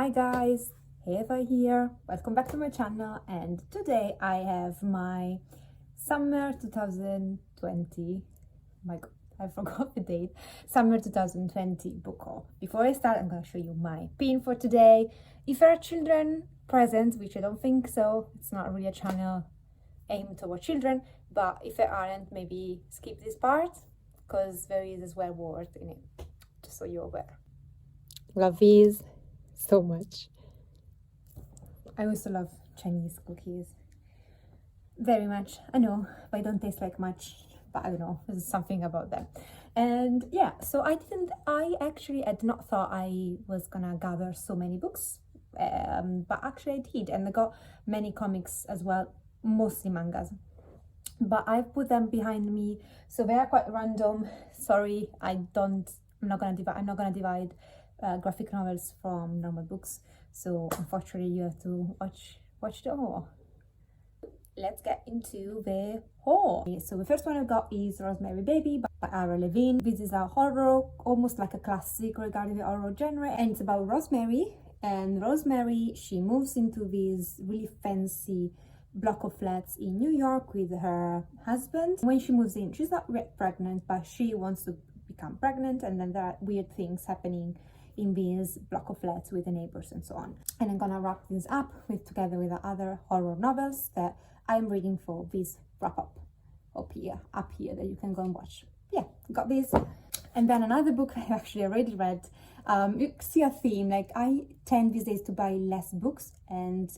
Hi guys, Eva here. Welcome back to my channel, and today I have my summer 2020, my god, I forgot the date, summer 2020 book haul. Before I start, I'm gonna show you my pin for today. If there are children present, which I don't think so, it's not really a channel aimed toward children, but if there aren't, maybe skip this part because there is a swear word in it, just so you're aware. Love these so much. I used to love Chinese cookies very much. I know they don't taste like much, but I don't know, there's something about them. And yeah, so I had not thought I was gonna gather so many books, but actually I did, and I got many comics as well, mostly mangas, but I've put them behind me, so they are quite random. Sorry, I'm not gonna divide graphic novels from normal books, so unfortunately you have to watch the haul. Let's get into the haul. So the first one I got is Rosemary Baby by Ara Levine. This is a horror, almost like a classic regarding the horror genre, and it's about Rosemary. And Rosemary, she moves into this really fancy block of flats in New York with her husband. When she moves in, she's not yet pregnant, but she wants to become pregnant, and then there are weird things happening in this block of flats with the neighbors and so on. And I'm gonna wrap this up together with the other horror novels that I'm reading for this wrap up up here that you can go and watch. Yeah, got this. And then another book I actually already read. You see a theme, like I tend these days to buy less books and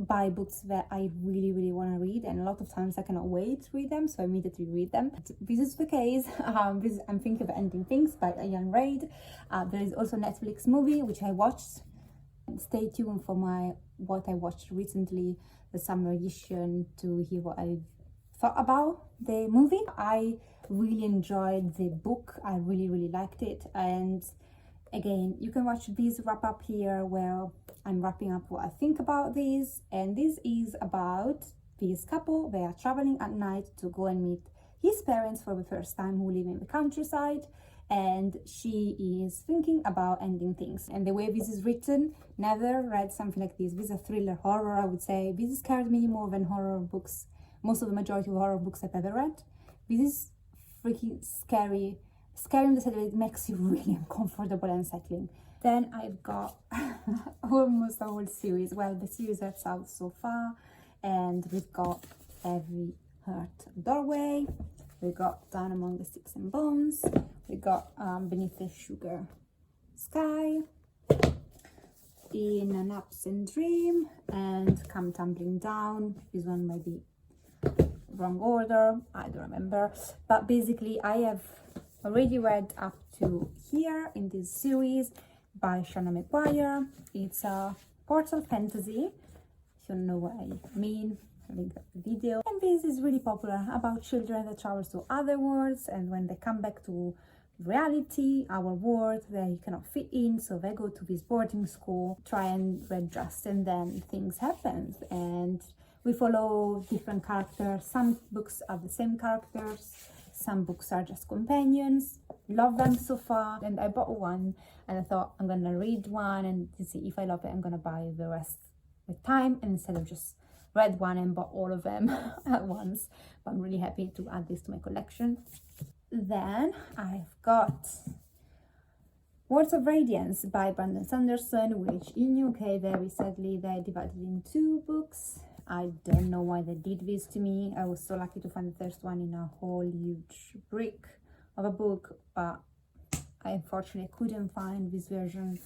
buy books that I really want to read, and a lot of times I cannot wait to read them, so I immediately read them. This is the case. I'm thinking of Ending Things by a young Reid. There is also a Netflix movie which I watched. Stay tuned for what I watched recently, the summer edition, to hear what I thought about the movie. I really enjoyed the book. I really liked it, and again, you can watch this wrap up here where I'm wrapping up what I think about this. And this is about this couple. They are traveling at night to go and meet his parents for the first time, who live in the countryside, and she is thinking about ending things. And the way this is written, never read something like this. This is a thriller horror, I would say. This scared me more than horror books, most of the majority of horror books I've ever read. This is freaking scary in the sense that it makes you really uncomfortable and unsettling. Then I've got almost a whole series. Well, the series that's out so far, and we've got Every Hurt Doorway, we got Down Among the Sticks and Bones, we got Beneath the Sugar Sky, In an Absent Dream, and Come Tumbling Down. This one might be wrong order, I don't remember, but basically I have already read up to here in this series by Shanna McGuire. It's a portal fantasy. If you know what I mean, link up the video. And this is really popular, about children that travel to other worlds, and when they come back to reality, our world, they cannot fit in, so they go to this boarding school, try and readjust, and then things happen. And we follow different characters. Some books are the same characters, some books are just companions. Love them so far. And I bought one, and I thought I'm gonna read one, and to see if I love it, I'm gonna buy the rest with time, and instead of just read one and bought all of them at once. But I'm really happy to add this to my collection. Then I've got Words of Radiance by Brandon Sanderson, which in UK very sadly they divided in 2 books. I don't know why they did this to me. I was so lucky to find the first one in a whole huge brick of a book, but I unfortunately couldn't find this version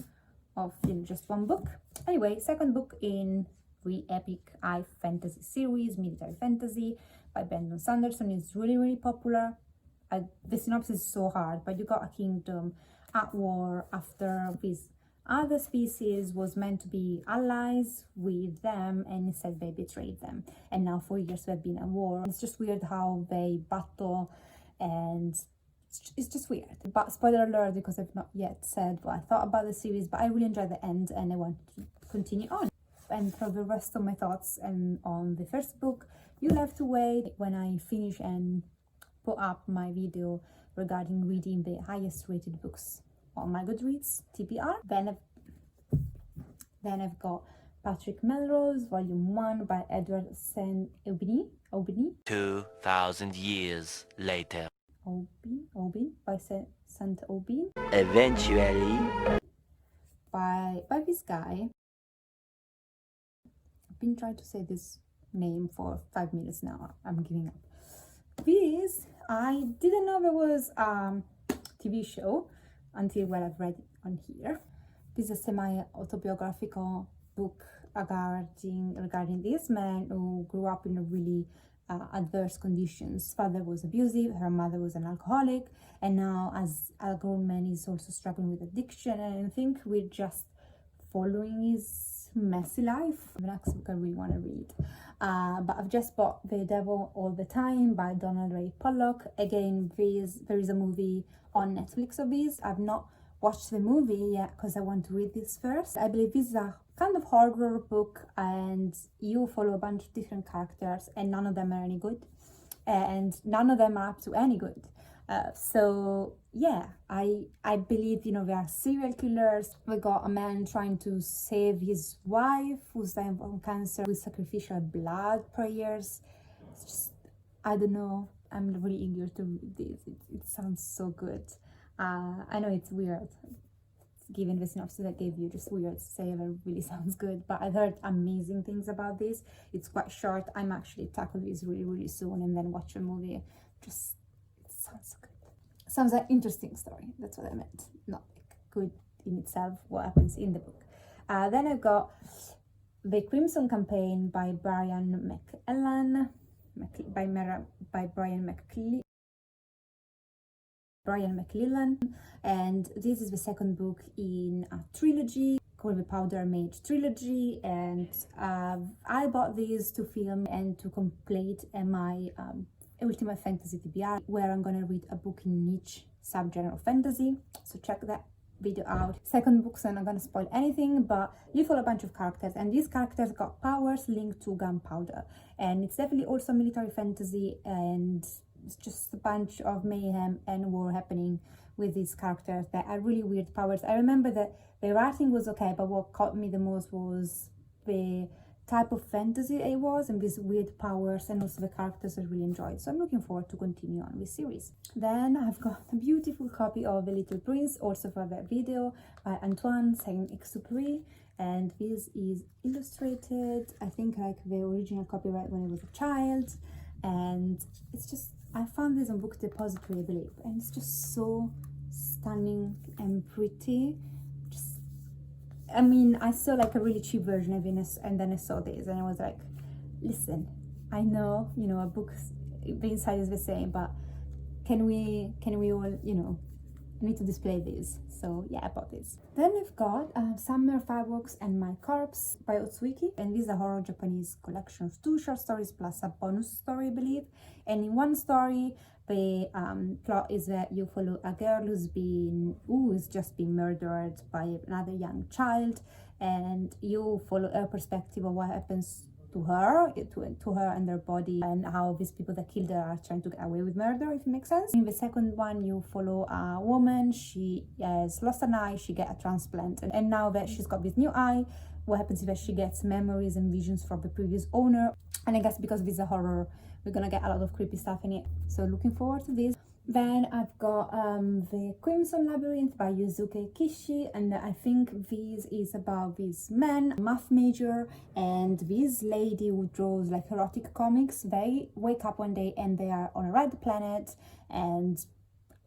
of just one book. Anyway, second book in the epic high fantasy series, military fantasy by Brandon Sanderson, is really popular. The synopsis is so hard, but you got a kingdom at war after this other species was meant to be allies with them, and instead they betrayed them, and now for years they've been at war. It's just weird how they battle, and it's just weird. But spoiler alert, because I've not yet said what I thought about the series, but I really enjoyed the end and I want to continue on. And for the rest of my thoughts and on the first book, you'll have to wait when I finish and put up my video regarding reading the highest rated books on my Goodreads TBR. Then Then I've got Patrick Melrose, Volume 1 by Edward St. Aubin 2,000 years later. Aubin by St. Aubin Eventually. by this guy. I've been trying to say this name for 5 minutes now. I'm giving up. This, I didn't know there was TV show until well I've read it on here. This is a semi-autobiographical book regarding this man who grew up in a really adverse conditions. His father was abusive, her mother was an alcoholic, and now as a grown man he's also struggling with addiction, and I think we're just following his messy life. The next book I really want to read. But I've just bought The Devil All the Time by Donald Ray Pollock. Again, there is a movie on Netflix of this. I've not watched the movie yet because I want to read this first. I believe this is a kind of horror book, and you follow a bunch of different characters and none of them are any good, and none of them are up to any good. So yeah, I believe, you know, there are serial killers. We got a man trying to save his wife who's dying from cancer with sacrificial blood prayers. It's just, I don't know, I'm really eager to read this. It sounds so good. I know it's weird given the synopsis I gave you, just weird to say that it really sounds good, but I've heard amazing things about this. It's quite short. I'm actually tackle this really soon and then watch a movie. Just, it sounds so good. Sounds like interesting story. That's what I meant. Not like good in itself, what happens in the book. Then I've got The Crimson Campaign by Brian McClellan, by Brian McClellan, and this is the second book in a trilogy called the Powder Mage trilogy, and I bought these to film and to complete my Ultimate Fantasy TBR, where I'm gonna read a book in each subgenre of fantasy, so check that video out. Second book, so I'm not gonna spoil anything, but you follow a bunch of characters, and these characters got powers linked to gunpowder, and it's definitely also military fantasy, and it's just a bunch of mayhem and war happening with these characters that are really weird powers. I remember that the writing was okay, but what caught me the most was the type of fantasy it was and these weird powers, and also the characters I really enjoyed. So I'm looking forward to continue on this series. Then I've got a beautiful copy of The Little Prince, also for that video, by Antoine Saint-Exupéry, and this is illustrated, I think like the original copyright when I was a child, and it's just, I found this on Book Depository, I believe, and it's just so stunning and pretty. Just, I mean, I saw like a really cheap version of Venus, and then I saw this, and I was like, listen, I know, you know, a book, the inside is the same, but can we all, you know, need to display this. So yeah, I bought this. Then we've got Summer Fireworks and My Corpse by Otsuiki, and this is a horror Japanese collection of 2 short stories plus a bonus story, I believe. And in one story, the plot is that you follow a girl who's just been murdered by another young child, and you follow her perspective of what happens to her and their body, and how these people that killed her are trying to get away with murder, if it makes sense. In the second one, you follow a woman. She has lost an eye, she get a transplant, and now that she's got this new eye, what happens is that she gets memories and visions from the previous owner, and I guess because this is a horror, we're gonna get a lot of creepy stuff in it, so looking forward to this. Then I've got The Crimson Labyrinth by Yuzuki Kishi, and I think this is about this man, math major, and this lady who draws like erotic comics. They wake up one day and they are on a red planet, and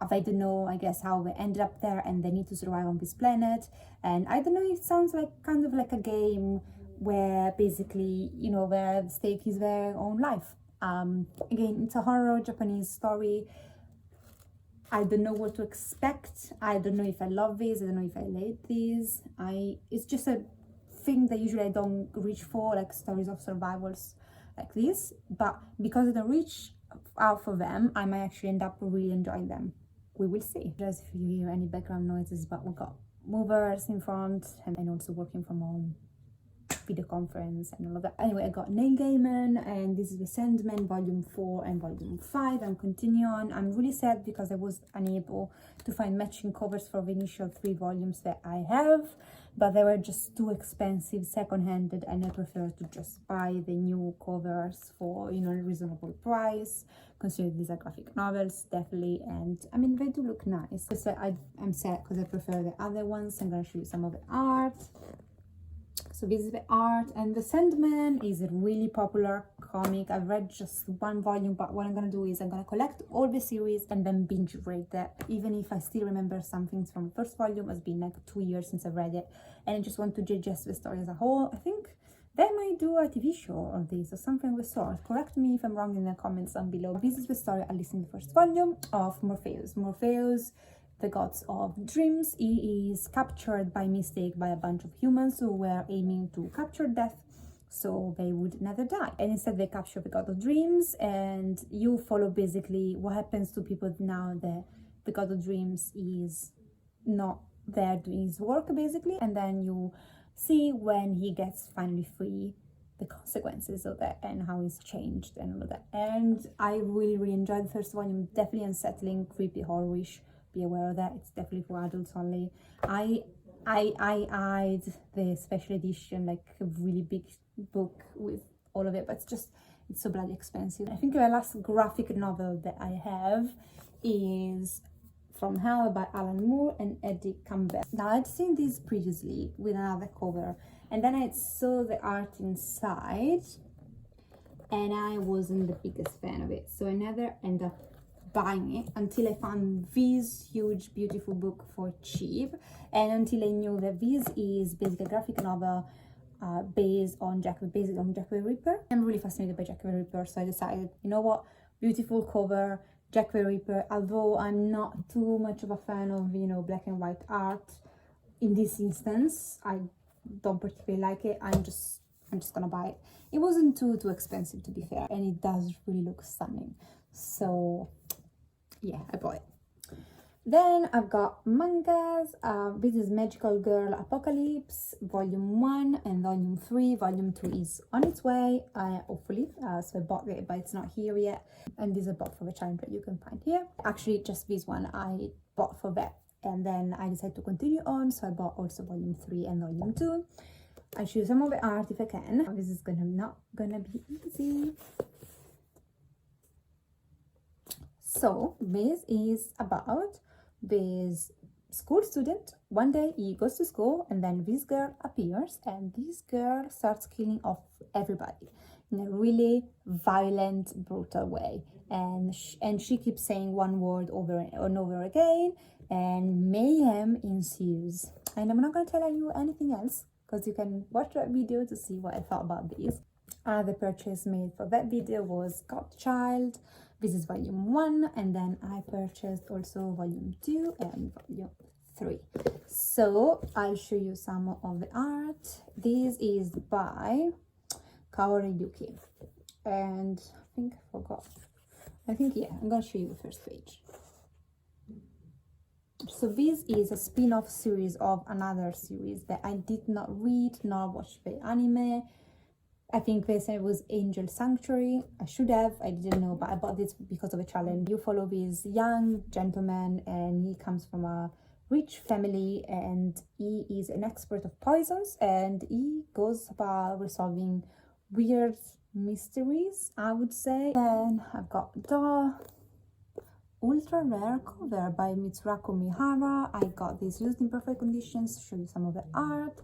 they don't know, I guess, how they ended up there, and they need to survive on this planet. And I don't know, it sounds like kind of like a game where basically, you know, the stake is their own life. Again, it's a horror Japanese story. I don't know what to expect. I don't know if I love this. I don't know if I like this. It's just a thing that usually I don't reach for, like stories of survivals like this. But because I don't reach out for them, I might actually end up really enjoying them. We will see. Just if you hear any background noises, but we got movers in front and also working from home. video conference and all of that. Anyway, I got Neil Gaiman, and this is The Sandman Volume 4 and Volume 5. I'm continuing on. I'm really sad because I was unable to find matching covers for the initial 3 volumes that I have, but they were just too expensive second-handed, and I prefer to just buy the new covers for, you know, a reasonable price, considering these are graphic novels, definitely. And I mean, they do look nice. So I'm sad because I prefer the other ones. I'm gonna show you some of the art. So this is the art, and The Sandman is a really popular comic. I've read just 1 volume, but what I'm gonna do is I'm gonna collect all the series and then binge read that. Even if I still remember some things from the first volume, it's been like 2 years since I read it, and I just want to digest the story as a whole. I think they might do a TV show on this or something of the sort. Correct me if I'm wrong in the comments down below. This is the story, at least in the first volume, of Morpheus. Morpheus, the gods of dreams. He is captured by mistake by a bunch of humans who were aiming to capture death so they would never die, and instead they capture the god of dreams, and you follow basically what happens to people now that the god of dreams is not there doing his work, basically. And then you see when he gets finally free, the consequences of that and how he's changed and all of that. And I really enjoyed the first volume. Definitely unsettling, creepy, horror-ish. Be aware of that. It's definitely for adults only. I eyed the special edition, like a really big book with all of it, but it's so bloody expensive. I think the last graphic novel that I have is From Hell by Alan Moore and Eddie Campbell. Now, I'd seen this previously with another cover, and then I saw the art inside, and I wasn't the biggest fan of it, so I never ended up buying it until I found this huge beautiful book for cheap, and until I knew that this is basically a graphic novel based on Jack the Ripper. I'm really fascinated by Jack the Ripper, so I decided, you know what, beautiful cover, Jack the Ripper. Although I'm not too much of a fan of, you know, black and white art in this instance, I don't particularly like it. I'm just gonna buy it. It wasn't too expensive, to be fair, and it does really look stunning, so yeah, I bought it. Then I've got mangas. This is Magical Girl Apocalypse Volume 1 and Volume 3. Volume 2 is on its way, hopefully. So I bought it, but it's not here yet. And this I bought for the challenge that you can find here. Actually, just this one I bought for that, and then I decided to continue on, so I bought also Volume 3 and Volume 2. I'll show you some of the art if I can. This is not gonna be easy. So this is about this school student. One day he goes to school, and then this girl appears, and this girl starts killing off everybody in a really violent, brutal way. And she keeps saying one word over and over again, and mayhem ensues. And I'm not going to tell you anything else, because you can watch that video to see what I thought about these. The purchase made for that video was Godchild. This is Volume 1, and then I purchased also Volume 2 and Volume 3. So I'll show you some of the art. This is by Kaori Yuki, and yeah, I'm gonna show you the first page. So this is a spin-off series of another series that I did not read nor watch the anime. I think they said it was Angel Sanctuary. I should have, I didn't know, but I bought this because of a challenge. You follow this young gentleman, and he comes from a rich family, and he is an expert of poisons, and he goes about resolving weird mysteries, I would say. Then I've got the ultra rare cover by Mitsurako Mihara. I got this used in perfect conditions to show you some of the art.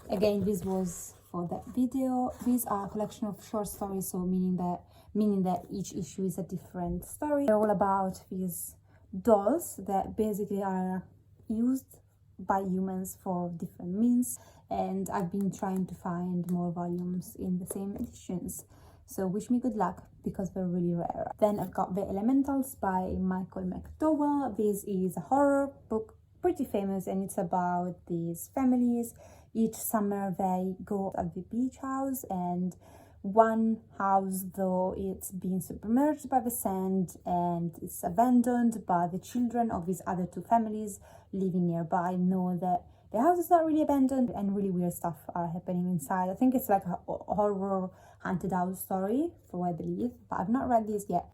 Again, this was for that video. These are a collection of short stories, so meaning that each issue is a different story. They're all about these dolls that basically are used by humans for different means, and I've been trying to find more volumes in the same editions, so wish me good luck because they're really rare. Then I've got The Elementals by Michael McDowell. This is a horror book, pretty famous, and it's about these families. Each summer they go at the beach house, and one house, though, it's being submerged by the sand and it's abandoned, but the children of these other two families living nearby know that the house is not really abandoned and really weird stuff are happening inside. I think it's like a horror haunted house story, for what I believe, but I've not read this yet.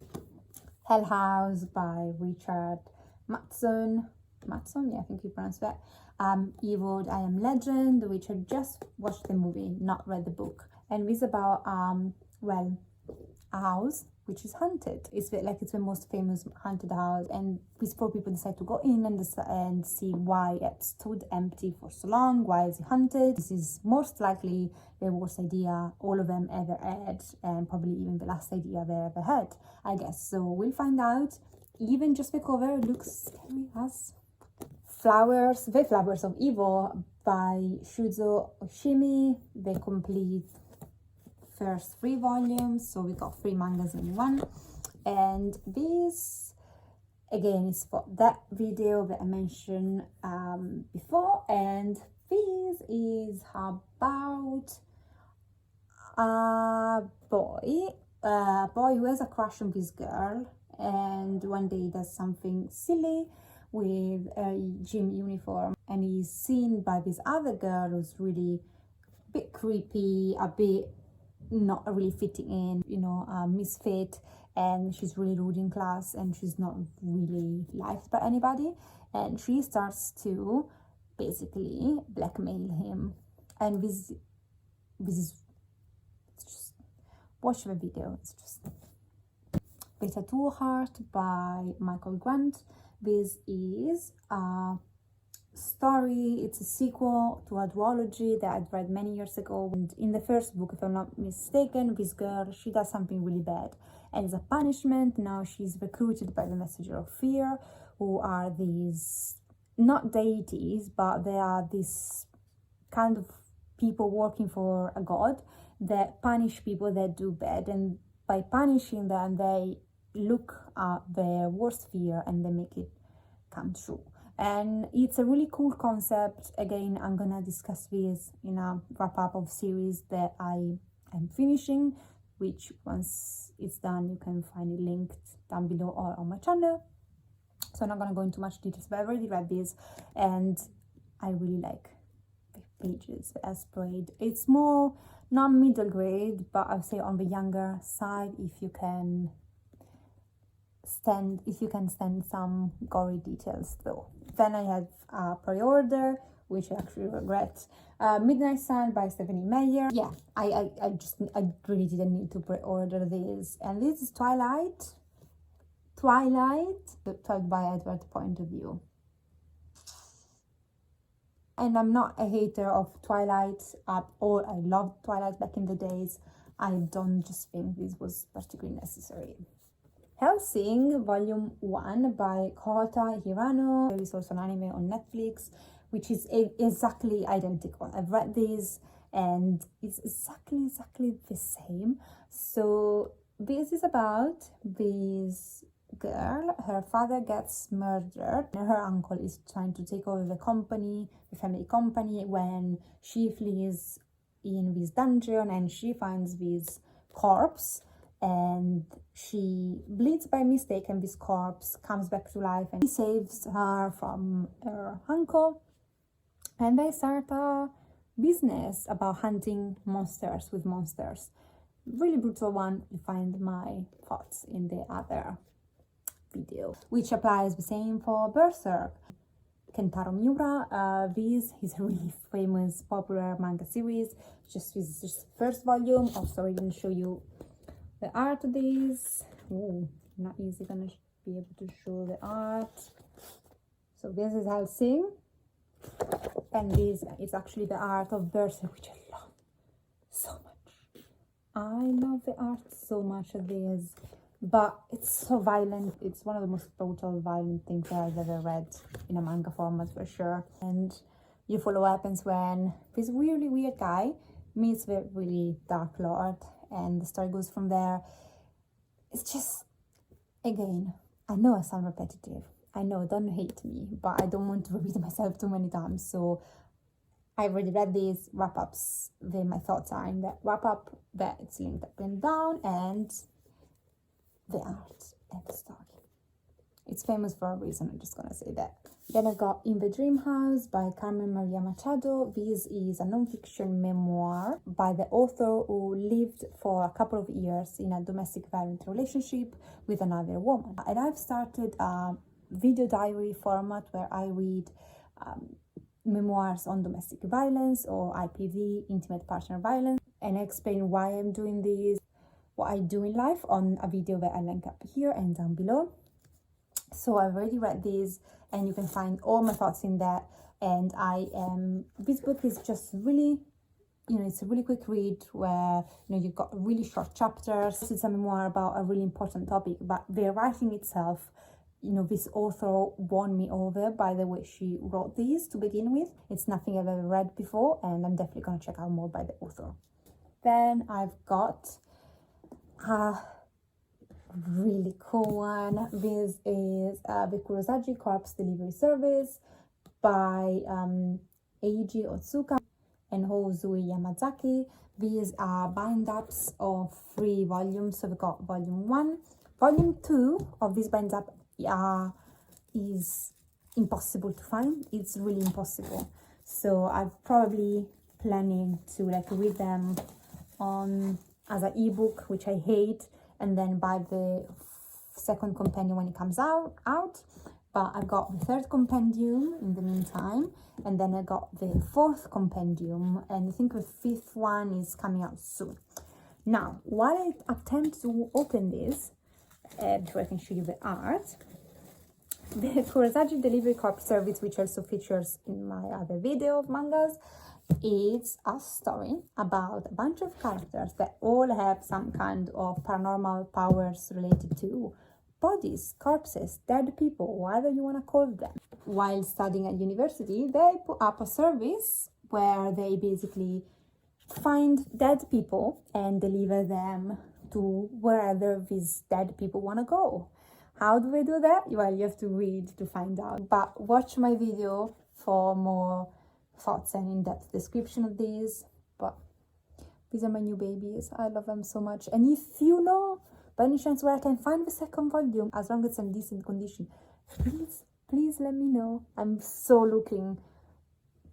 Hell House by Richard Matheson, yeah, I think you pronounce that. Evil, I Am Legend, which I just watched the movie, not read the book. And it's about, well, a house which is haunted. It's like it's the most famous haunted house, and these 4 people decide to go in and see why it stood empty for so long. Why is it haunted? This is most likely the worst idea all of them ever had, and probably even the last idea they ever had, I guess. So we'll find out. Even just the cover looks scary as Flowers, The Flowers of Evil by Shuzo Oshimi, the complete first 3 volumes, so we got 3 mangas in one. And this again is for that video that I mentioned before, and this is about a boy who has a crush on this girl, and one day does something silly with a gym uniform, and he's seen by this other girl who's really a bit creepy, a bit not really fitting in, you know, a misfit, and she's really rude in class, and she's not really liked by anybody, and she starts to basically blackmail him. And this is just, watch the video, it's just Beta 2 Heart by Michael Grant. This is a story, it's a sequel to a duology that I'd read many years ago. And in the first book, if I'm not mistaken, this girl, she does something really bad, and as a punishment now she's recruited by the Messenger of Fear, who are these not deities, but they are these kind of people working for a god that punish people that do bad, and by punishing them they look at their worst fear and they make it come true. And it's a really cool concept. Again, I'm gonna discuss this in a wrap-up of series that I am finishing, which once it's done you can find it linked down below or on my channel. So I'm not gonna go into much details, but I've already read this and I really like the pages as sprayed. It's more not middle grade, but I'll say on the younger side if you can stand some gory details though. Then I have a pre-order, which I actually regret. Midnight Sun by Stephanie Meyer. Yeah, I really didn't need to pre-order this. And this is Twilight, told by Edward point of view. And I'm not a hater of Twilight at all. I loved Twilight back in the days. I don't just think this was particularly necessary. Hellsing Volume 1 by Kota Hirano. There is also an anime on Netflix, which is exactly identical. I've read this and it's exactly the same. So this is about this girl. Her father gets murdered and her uncle is trying to take over the family company, when she flees in this dungeon and she finds this corpse, and she bleeds by mistake, and this corpse comes back to life and he saves her from her uncle, and they start a business about hunting monsters with monsters. Really brutal one. You find my thoughts in the other video, which applies the same for Berserk. Kentaro Miura, this is a really famous popular manga series. This is just first volume. Also, I didn't show you the art of these. Oh, not easy gonna be able to show the art. So this is Hellsing, and this is actually the art of Berserk, which I love so much. I love the art so much of this, but it's so violent. It's one of the most brutal, violent things that I've ever read in a manga format for sure. And you follow what happens when this really weird guy meets the really dark lord, and the story goes from there. It's just, again, I know I sound repetitive. I know, don't hate me, but I don't want to repeat myself too many times. So I already read these wrap-ups. My thoughts are in that wrap-up that it's linked up and down, and the art and the story. It's famous for a reason, I'm just gonna say that. Then I got In the Dream House by Carmen Maria Machado. This is a non-fiction memoir by the author who lived for a couple of years in a domestic violent relationship with another woman. And I've started a video diary format where I read memoirs on domestic violence or IPV, intimate partner violence, and I explain why I'm doing this, what I do in life on a video that I link up here and down below. So I've already read these, and you can find all my thoughts in that. And this book is just really, it's a really quick read where, you've got really short chapters. It's a memoir about a really important topic, but the writing itself, this author won me over by the way she wrote these to begin with. It's nothing I've ever read before, and I'm definitely going to check out more by the author. Then I've got a really cool one. This is the Kurosagi Corpse Delivery Service by Eiji Otsuka and Hozui Yamazaki. These are bind-ups of 3 volumes. So we've got volume 1. Volume 2 of this bind-up is impossible to find. It's really impossible. So I'm probably planning to read them on as an ebook, which I hate, and then buy the second compendium when it comes out. But I got the 3rd compendium in the meantime, and then I got the 4th compendium, and I think the 5th one is coming out soon. Now, while I attempt to open this, before I can show you the art, the Kurosagi Delivery Corp Service, which also features in my other video of mangas, it's a story about a bunch of characters that all have some kind of paranormal powers related to bodies, corpses, dead people, whatever you want to call them. While studying at university, they put up a service where they basically find dead people and deliver them to wherever these dead people want to go. How do they do that? Well, you have to read to find out. But watch my video for more thoughts and in-depth description of these. But these are my new babies. I love them so much. And if you know by any chance where I can find the 2nd volume, as long as it's in decent condition, please let me know. I'm so looking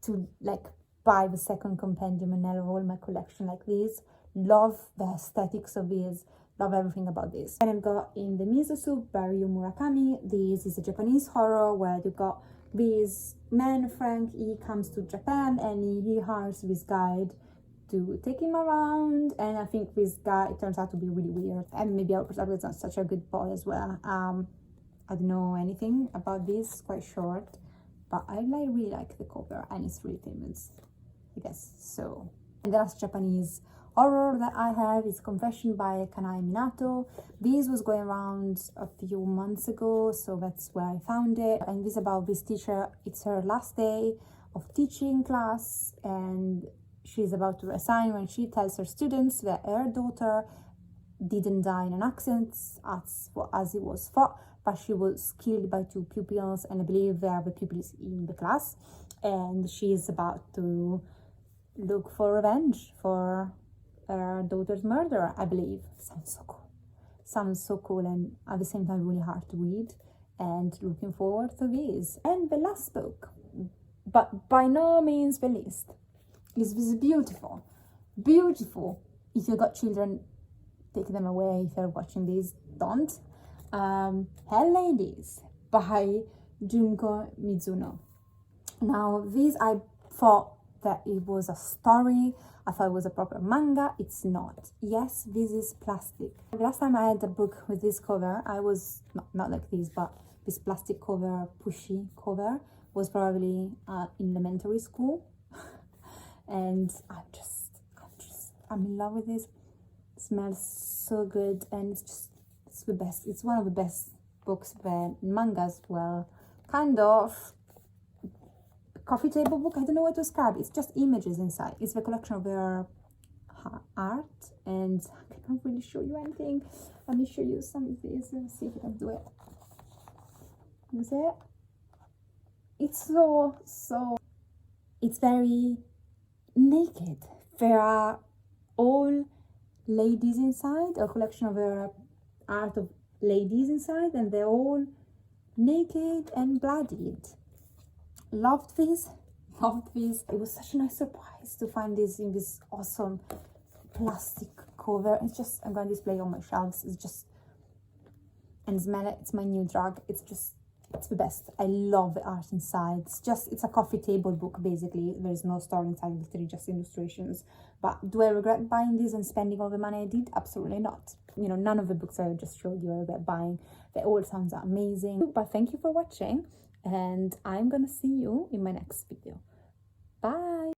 to buy the 2nd compendium and enroll my collection like this. Love the aesthetics of these. Love everything about this. And I've got In the Miso Soup by Ryu Murakami. This is a Japanese horror where you got this man, Frank. He comes to Japan and he hires this guide to take him around, and I think this guy turns out to be really weird, and maybe I was not such a good boy as well. I don't know anything about this, it's quite short, but I really like the cover, and it's really famous, I guess. So, and the last Japanese horror that I have is Confession by Kanae Minato. This was going around a few months ago, so that's where I found it. And this is about this teacher. It's her last day of teaching class, and she's about to resign when she tells her students that her daughter didn't die in an accident as it was thought, but she was killed by 2 pupils, and I believe they are the pupils in the class, and she is about to look for revenge for her daughter's murderer, I believe. Sounds so cool, and at the same time really hard to read, and looking forward to this. And the last book, but by no means the least, is this beautiful. If you got children, take them away. If you're watching this, don't. Hell Ladies by Junko Mizuno. Now, this, I thought that it was a story. I thought it was a proper manga. It's not. Yes, this is plastic. The last time I had a book with this cover, I was not like this, but this plastic cover, pushy cover, was probably in elementary school. And I'm in love with this. It smells so good, and it's the best. It's one of the best books, the mangas, well, kind of coffee table book. I don't know what to describe. It's just images inside. It's the collection of their art, and I can't really show you anything. Let me show you some of these. Let's see if I can do it. Is it? It's so it's very naked. There are all ladies inside, a collection of their art of ladies inside, and they're all naked and bloodied. Loved these. Loved these. It was such a nice surprise to find this in this awesome plastic cover. It's just, I'm going to display on my shelves. It's just, and smell it. It's my new drug. It's the best. I love the art inside. It's a coffee table book basically. There's no story inside, literally just illustrations. But do I regret buying this and spending all the money I did? Absolutely not. You know, none of the books I just showed you I regret buying. They all sound amazing. But thank you for watching, and I'm gonna see you in my next video. Bye.